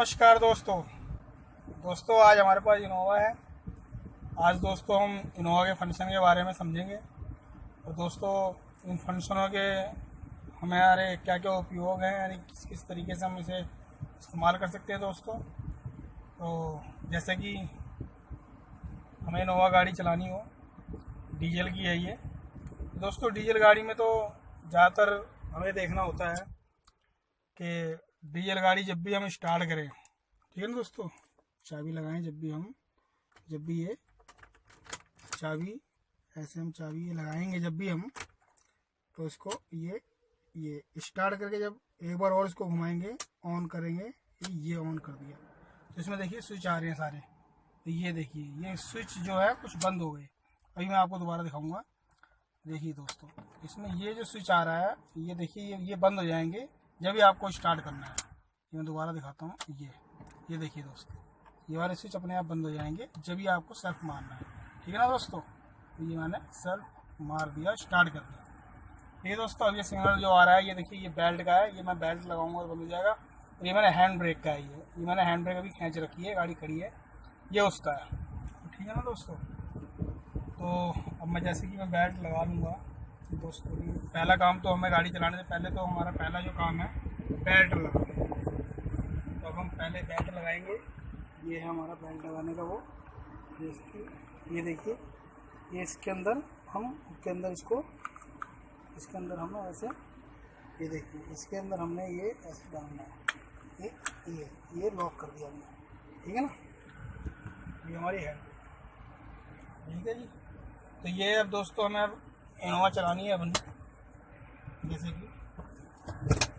नमस्कार दोस्तों आज हमारे पास इनोवा है। आज दोस्तों हम इनोवा के फंक्शन के बारे में समझेंगे। और दोस्तों इन फंक्शनों के हमारे क्या क्या उपयोग हैं, यानी किस किस तरीके से हम इसे इस्तेमाल कर सकते हैं दोस्तों। तो जैसे कि हमें इनोवा गाड़ी चलानी हो, डीजल की है ये दोस्तों। डीजल गाड़ी में तो ज़्यादातर हमें देखना होता है कि डीजल गाड़ी जब भी हम स्टार्ट करें, ठीक है ना दोस्तों, चाबी लगाएं जब भी ये चाबी ऐसे हम चाबी ये लगाएंगे जब भी हम, तो इसको ये स्टार्ट करके जब एक बार और इसको घुमाएंगे, ऑन करेंगे, ये ऑन कर दिया तो इसमें देखिए स्विच आ रहे हैं सारे। तो ये देखिए ये स्विच जो है कुछ बंद हो गए। अभी मैं आपको दोबारा दिखाऊंगा। देखिए दोस्तों इसमें ये जो स्विच आ रहा है, ये देखिए ये बंद हो जाएंगे जब भी आपको स्टार्ट करना है। ये मैं दोबारा दिखाता हूँ। ये देखिए दोस्तों, ये वाले स्विच अपने आप बंद हो जाएंगे जब भी आपको सेल्फ मारना है, ठीक है ना दोस्तों। तो ये मैंने सेल्फ मार दिया, स्टार्ट कर दिया। ये दोस्तों अब ये सिग्नल जो आ रहा है, ये देखिए ये बेल्ट का है, ये मैं बेल्ट लगाऊंगा तो बंद हो जाएगा। और ये मैंने हैंड ब्रेक का है, ये मैंने हैंड ब्रेक अभी खींच रखी है, गाड़ी खड़ी है, ये उसका है, ठीक है ना दोस्तों। तो अब मैं जैसे कि मैं बेल्ट लगा लूँगा दोस्तों। पहला काम तो हमें गाड़ी चलाने से पहले तो हमारा पहला जो काम है बेल्ट लगाना। तो अब हम पहले बेल्ट लगाएंगे। ये है हमारा बेल्ट लगाने का वो, ये देखिए ये इसके अंदर हमें ऐसे, ये देखिए इसके अंदर हमने ये ऐसे डालना है, ये लॉक कर दिया हमने, ठीक है ना। ये हमारी है, ठीक है जी। तो ये अब दोस्तों हमें अब इनोवा चलानी है अपनी। जैसे कि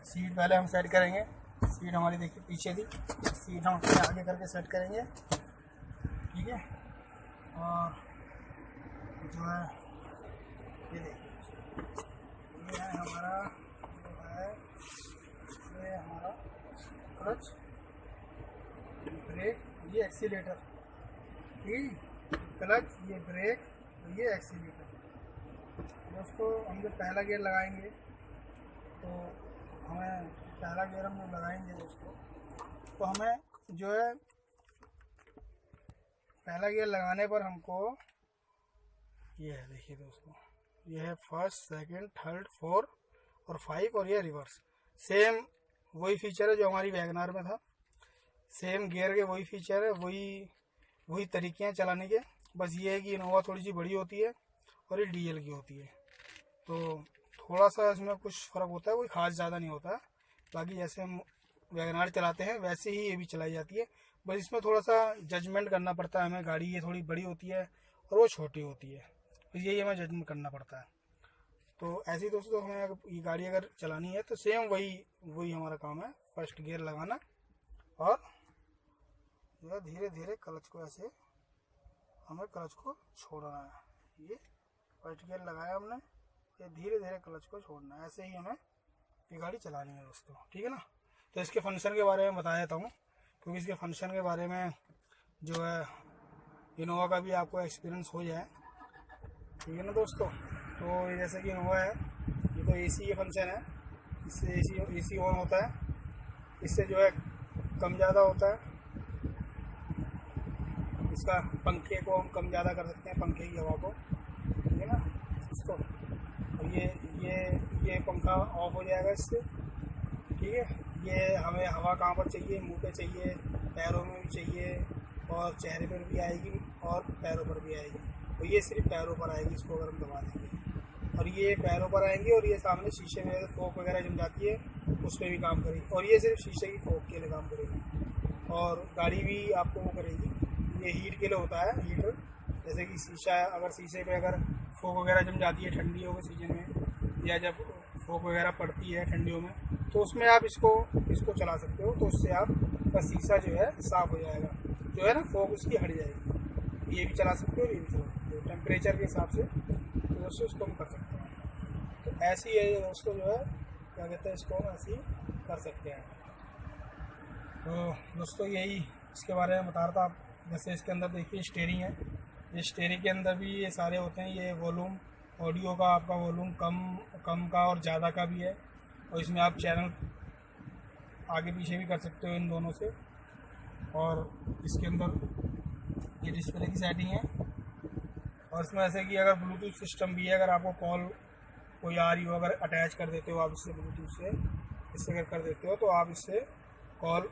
सीट पहले हम सेट करेंगे। सीट हमारी देखिए पीछे थी, सीट हम अपने आगे करके सेट करेंगे, ठीक है। और जो है ये देखिए ये है हमारा क्लच, ब्रेक, ये एक्सीलेटर, ठीक, क्लच, ये ब्रेक, ये एक्सीलेटर। दोस्तों हम जब पहला गियर लगाएंगे तो हमें पहला गियर हम लगाएंगे दोस्तों, तो हमें जो है पहला गियर लगाने पर हमको ये है, देखिए दोस्तों, ये है फर्स्ट, सेकंड, थर्ड, फोर्थ और 5, और ये रिवर्स। सेम वही फीचर है जो हमारी वैगनार में था। सेम गियर के वही फीचर है, वही तरीके हैं चलाने के। बस ये है कि इनोवा थोड़ी सी बड़ी होती है और ये डीएल की होती है, तो थोड़ा सा इसमें कुछ फ़र्क होता है, कोई ख़ास ज़्यादा नहीं होता है। बाकी जैसे हम वैगनार चलाते हैं वैसे ही ये भी चलाई जाती है, बस इसमें थोड़ा सा जजमेंट करना पड़ता है हमें। गाड़ी ये थोड़ी बड़ी होती है और वो छोटी होती है, तो यही हमें जजमेंट करना पड़ता है। तो ऐसे ही दोस्तों हमें ये गाड़ी अगर चलानी है तो सेम वही हमारा काम है, फर्स्ट गियर लगाना और जो है धीरे धीरे क्लच को ऐसे हमें क्लच को छोड़ना है। ये फर्स्ट गियर लगाया हमने, ये धीरे धीरे क्लच को छोड़ना है। ऐसे ही हमें ये गाड़ी चलानी है दोस्तों, ठीक है ना। तो इसके फंक्शन के बारे में बता देता हूँ, क्योंकि इसके फंक्शन के बारे में जो है इनोवा का भी आपको एक्सपीरियंस हो जाए, ठीक है ना दोस्तों। तो ये जैसे कि इनोवा है, ये तो एसी ये फंक्शन है, इससे एसी ऑन होता है, इससे जो है कम ज़्यादा होता है। इसका पंखे को हम कम ज़्यादा कर सकते हैं, पंखे की हवा को, ठीक है ना इसको। और ये पंखा ऑफ हो जाएगा इससे, ठीक है। ये हमें हवा कहाँ पर चाहिए, मुंह पे चाहिए, पैरों में भी चाहिए, और चेहरे पर भी आएगी और पैरों पर भी आएगी। तो ये सिर्फ पैरों पर आएगी, इसको अगर हम दबा देंगे, और ये पैरों पर आएंगे। और ये सामने शीशे में फोक वगैरह जम जाती है उस पर भी काम करेगी, और ये सिर्फ शीशे की फोक के लिए काम करेगी। और गाड़ी भी आपको वो करेगी, ये हीट के लिए होता है, हीटर। जैसे कि शीशा, अगर शीशे पे अगर फोक वगैरह जम जाती है ठंडियों के सीजन में, या जब फोक वगैरह पड़ती है ठंडियों में, तो उसमें आप इसको चला सकते हो। तो उससे आपका शीशा जो है साफ़ हो जाएगा, जो है ना, फोक उसकी हट जाएगी। ये भी चला सकते हो, ये भी चला सकते हो, टेम्परेचर के हिसाब से तो दोस्तों इसको हम कर सकते हैं। तो ऐसी है दोस्तों, जो है क्या कहते हैं, इसको हम ऐसे ही कर सकते हैं। तो दोस्तों यही इसके बारे में बता रहा था। जैसे इसके अंदर देखिए स्टीयरिंग है, ये स्टीयरिंग के अंदर भी ये सारे होते हैं। ये वॉल्यूम, ऑडियो का आपका वॉल्यूम कम का और ज़्यादा का भी है, और इसमें आप चैनल आगे पीछे भी कर सकते हो इन दोनों से। और इसके अंदर ये डिस्प्ले की सेटिंग है। और इसमें ऐसे कि अगर ब्लूटूथ सिस्टम भी है, अगर आपको कॉल कोई आ रही हो, अगर अटैच कर देते हो आप इससे ब्लूटूथ से, इससे अगर कर देते हो तो आप इससे कॉल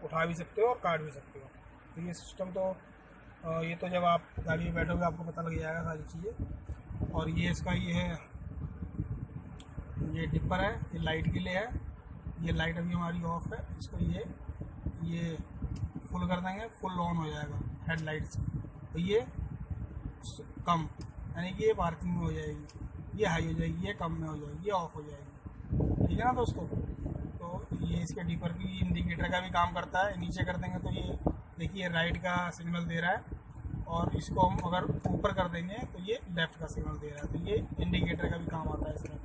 उठा भी सकते हो और काट भी सकते हो। तो ये सिस्टम तो ये तो जब आप गाड़ी में बैठोगे आपको पता लग जाएगा सारी चीज़ें। और ये इसका ये है, ये डिपर है, ये लाइट के लिए है। ये लाइट अभी हमारी ऑफ है, इसको ये फुल कर देंगे, फुल ऑन हो जाएगा हेडलाइट्स। तो ये कम, यानी कि ये पार्किंग में हो जाएगी, ये हाई हो जाएगी, ये कम में हो जाएगी, ये ऑफ हो जाएगी। ठीक है ना दोस्तों। तो ये इसके डिपर की इंडिकेटर का भी काम करता है। नीचे कर देंगे तो ये देखिए राइट का सिग्नल दे रहा है, और इसको हम अगर ऊपर कर देंगे तो ये लेफ़्ट का सिग्नल दे रहा है। तो ये इंडिकेटर का भी काम आता है इसमें।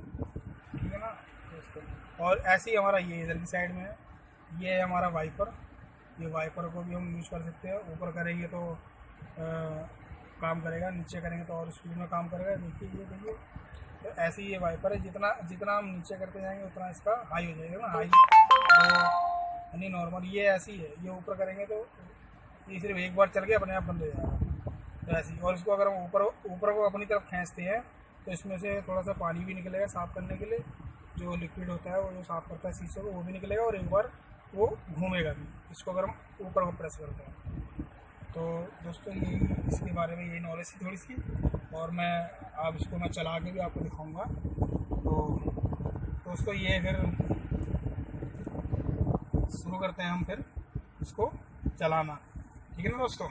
ठीक है ना दोस्तों। और ऐसे ही हमारा ये इधर की साइड में है, ये है हमारा वाइपर। ये वाइपर को भी हम यूज़ कर सकते हैं। ऊपर करेंगे तो काम करेगा, नीचे करेंगे तो और स्पीड में काम करेगा। देखिए तो ऐसे ही ये वाइपर है, जितना हम नीचे करते जाएंगे उतना इसका हाई हो जाएगा ना, हाई तो यानी नॉर्मल। ये ऐसी है, ये ऊपर करेंगे तो ये सिर्फ एक बार चल के अपने आप बंद हो जाएगा, तो ऐसी। और इसको अगर हम ऊपर को अपनी तरफ खींचते हैं तो इसमें से थोड़ा सा पानी भी निकलेगा साफ़ करने के लिए, जो लिक्विड होता है वो जो साफ़ करता है शीशे को, वो भी निकलेगा, और एक बार वो घूमेगा भी, इसको अगर हम ऊपर को प्रेस करते हैं। तो दोस्तों यही इसके बारे में यही नॉलेज थी थोड़ी सी, और अब इसको मैं चला के भी आपको दिखाऊंगा। तो दोस्तों ये फिर शुरू करते हैं हम फिर इसको चलाना। ठीक है ना दोस्तों।